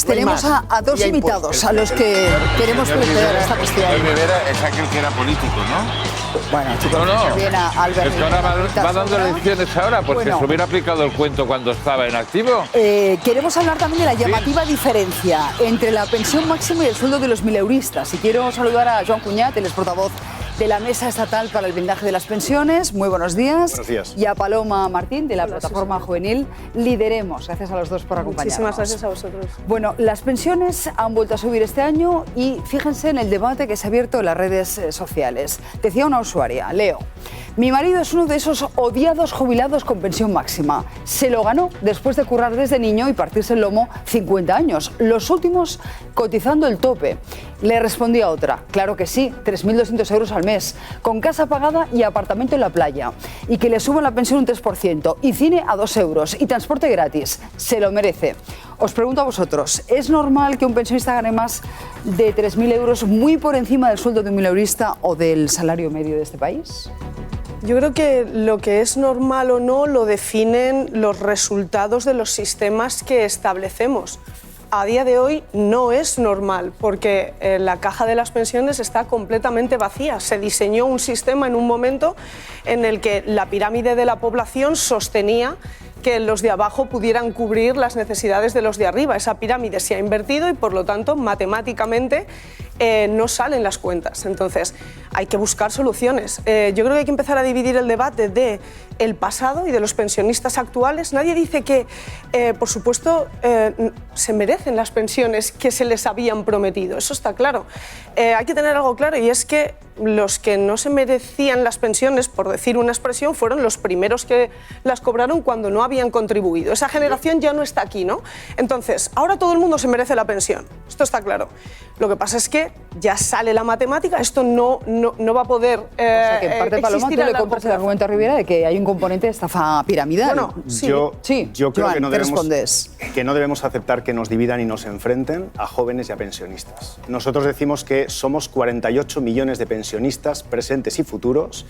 Tenemos a dos invitados a los que queremos plantear esta cuestión. El Rivera es aquel que era político, ¿no? Bueno, chicos, viene Albert. Es que ahora va dando lecciones ahora, porque se hubiera aplicado el cuento cuando estaba en activo. Queremos hablar también de la llamativa diferencia entre la pensión máxima y el sueldo de los mileuristas. Y quiero saludar a Joan Cunyat, el portavoz de la Mesa Estatal para el Blindaje de las Pensiones. Muy buenos días. Buenos días. Y a Paloma Martín, de la Plataforma Juvenil Lideremos. Gracias a los dos por acompañarnos. Muchísimas gracias a vosotros. Bueno, las pensiones han vuelto a subir este año y fíjense en el debate que se ha abierto en las redes sociales. Decía una usuaria, leo: mi marido es uno de esos odiados jubilados con pensión máxima. Se lo ganó después de currar desde niño y partirse el lomo 50 años. Los últimos cotizando el tope. Le respondía otra: claro que sí, 3.200 euros al mes, con casa pagada y apartamento en la playa. Y que le suban la pensión un 3%, y cine a 2 euros, y transporte gratis. Se lo merece. Os pregunto a vosotros, ¿es normal que un pensionista gane más de 3.000 euros muy por encima del sueldo de un mileurista o del salario medio de este país? Yo creo que lo que es normal o no lo definen los resultados de los sistemas que establecemos. A día de hoy no es normal porque la caja de las pensiones está completamente vacía. Se diseñó un sistema en un momento en el que la pirámide de la población sostenía que los de abajo pudieran cubrir las necesidades de los de arriba. Esa pirámide se ha invertido y, por lo tanto, matemáticamente no salen las cuentas. Entonces, hay que buscar soluciones. Yo creo que hay que empezar a dividir el debate del pasado y de los pensionistas actuales. Nadie dice que, por supuesto, se merecen las pensiones que se les habían prometido. Eso está claro. Hay que tener algo claro, y es que los que no se merecían las pensiones, por decir una expresión, fueron los primeros que las cobraron cuando no habían contribuido. Esa generación ya no está aquí, ¿no? Entonces, ahora todo el mundo se merece la pensión. Esto está claro. Lo que pasa es que ya sale la matemática, esto no va a poder o sea que en parte, Paloma, tú le compras el argumento a Rivera de que hay un componente de estafa piramidal. Bueno, sí. Yo creo Joan, que no debemos aceptar que nos dividan y nos enfrenten a jóvenes y a pensionistas. Nosotros decimos que somos 48 millones de pensionistas presentes y futuros,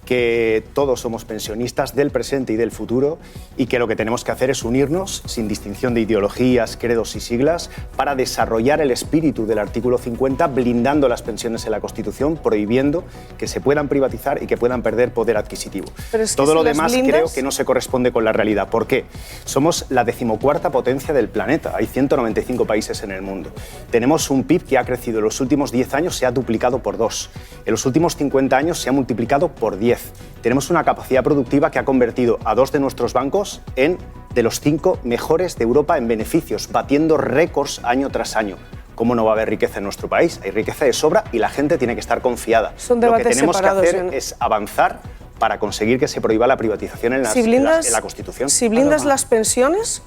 que todos somos pensionistas del presente y del futuro, y que lo que tenemos que hacer es unirnos sin distinción de ideologías, credos y siglas para desarrollar el espíritu del artículo 50, blindando las pensiones en la Constitución, prohibiendo que se puedan privatizar y que puedan perder poder adquisitivo. Todo lo demás creo que no se corresponde con la realidad. ¿Por qué? Somos la 14ª potencia del planeta. Hay 195 países en el mundo. Tenemos un PIB que ha crecido en los últimos 10 años, se ha duplicado por 2. En los últimos 50 años se ha multiplicado por 10. Tenemos una capacidad productiva que ha convertido a 2 de nuestros bancos en de los 5 mejores de Europa en beneficios, batiendo récords año tras año. ¿Cómo no va a haber riqueza en nuestro país? Hay riqueza de sobra y la gente tiene que estar confiada. Lo que tenemos que hacer es avanzar para conseguir que se prohíba la privatización en la Constitución. Si blindas las pensiones,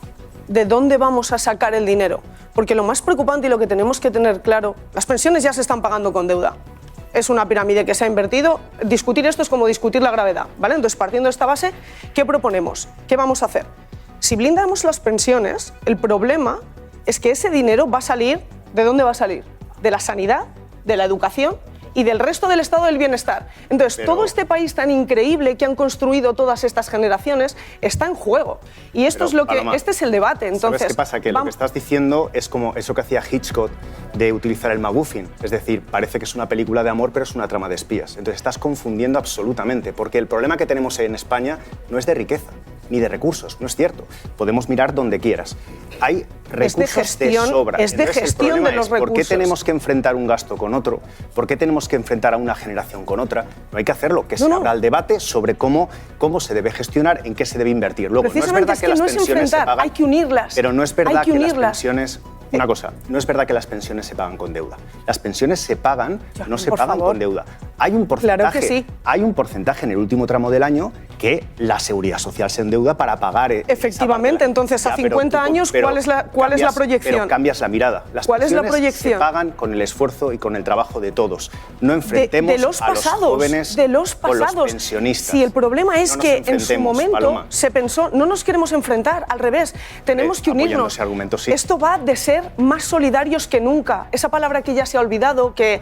¿de dónde vamos a sacar el dinero? Porque lo más preocupante y lo que tenemos que tener claro, las pensiones ya se están pagando con deuda. Es una pirámide que se ha invertido. Discutir esto es como discutir la gravedad, ¿vale? Entonces, partiendo de esta base, ¿qué proponemos? ¿Qué vamos a hacer? Si blindamos las pensiones, el problema es que ese dinero va a salir, ¿de dónde va a salir? De la sanidad, de la educación y del resto del estado del bienestar. Entonces, todo este país tan increíble que han construido todas estas generaciones está en juego. Y esto es lo que, Paloma, este es el debate. Entonces, ¿sabes qué pasa? Que lo que estás diciendo es como eso que hacía Hitchcock de utilizar el MacGuffin. Es decir, parece que es una película de amor, pero es una trama de espías. Entonces, estás confundiendo absolutamente, porque el problema que tenemos en España no es de riqueza ni de recursos, no es cierto. Podemos mirar donde quieras. Hay recursos de sobra. Es de gestión de los recursos. ¿Por qué tenemos que enfrentar un gasto con otro? ¿Por qué tenemos que enfrentar a una generación con otra? No hay que hacerlo, que se abra el debate sobre cómo se debe gestionar, en qué se debe invertir. Luego, no es verdad que las pensiones se pagan, hay que unirlas. Pero no es verdad que las pensiones... Una cosa, no es verdad que las pensiones se pagan con deuda. Las pensiones se pagan, no se pagan con deuda. Hay un porcentaje, claro que sí. Hay un porcentaje en el último tramo del año que la Seguridad Social se endeuda para pagar. Efectivamente, entonces a 50 años, ¿cuál es la proyección? Pero cambias la mirada. Las ¿Cuál es la pensiones proyección? se pagan con el esfuerzo y con el trabajo de todos. No enfrentemos de los pasados, a los jóvenes con los pensionistas. Si el problema es que en su momento se pensó, no nos queremos enfrentar, al revés, tenemos que unirnos. Ese argumento, sí. Esto va de ser más solidarios que nunca. Esa palabra que ya se ha olvidado, que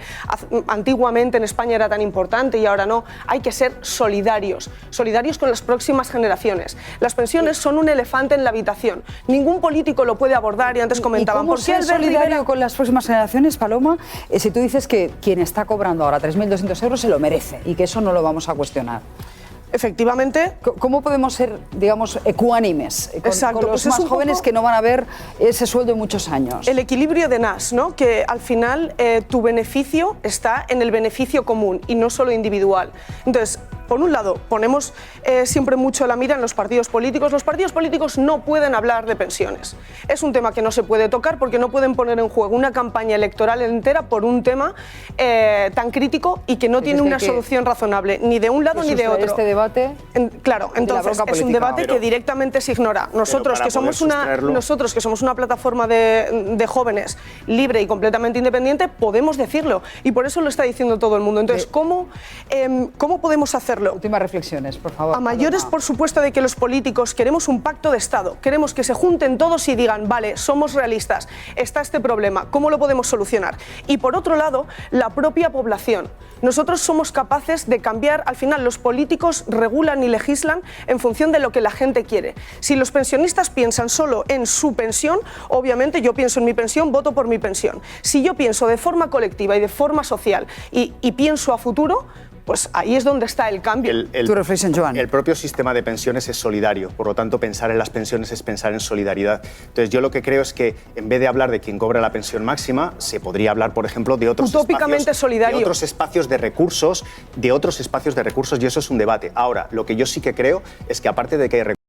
antiguamente en España era tan importante y ahora no, hay que ser solidarios solidarios con las próximas generaciones. Las pensiones son un elefante en la habitación. Ningún político lo puede abordar y antes comentaban. ¿Y cómo ¿Por qué ser Albert solidario Rivera? con las próximas generaciones, Paloma? Si tú dices que quien está cobrando ahora 3.200 euros se lo merece y que eso no lo vamos a cuestionar. Efectivamente. ¿Cómo podemos ser, digamos, ecuánimes Exacto, con los pues es más un jóvenes poco que no van a ver ese sueldo en muchos años? El equilibrio de Nash, ¿no? Que al final tu beneficio está en el beneficio común y no solo individual. Entonces, por un lado, ponemos siempre mucho la mira en los partidos políticos. Los partidos políticos no pueden hablar de pensiones. Es un tema que no se puede tocar porque no pueden poner en juego una campaña electoral entera por un tema tan crítico y que no tiene una solución razonable, ni de un lado ni de otro. Este debate Claro, entonces es un debate que directamente se ignora. Nosotros que somos una plataforma de jóvenes libre y completamente independiente, podemos decirlo. Y por eso lo está diciendo todo el mundo. Entonces, ¿cómo podemos hacerlo? Últimas reflexiones, por favor. A mayores, Paloma. por supuesto, de que los políticos queremos un pacto de Estado. Queremos que se junten todos y digan, vale, somos realistas, está este problema, ¿cómo lo podemos solucionar? Y por otro lado, la propia población. Nosotros somos capaces de cambiar, al final los políticos regulan y legislan en función de lo que la gente quiere. Si los pensionistas piensan solo en su pensión, obviamente yo pienso en mi pensión, voto por mi pensión. Si yo pienso de forma colectiva y de forma social y pienso a futuro, pues ahí es donde está el cambio. Tu reflexión, Joan. El propio sistema de pensiones es solidario, por lo tanto pensar en las pensiones es pensar en solidaridad. Entonces yo lo que creo es que en vez de hablar de quien cobra la pensión máxima, se podría hablar, por ejemplo, de otros utópicamente solidario. de otros espacios de recursos, y eso es un debate. Ahora, lo que yo sí que creo es que aparte de que hay recursos,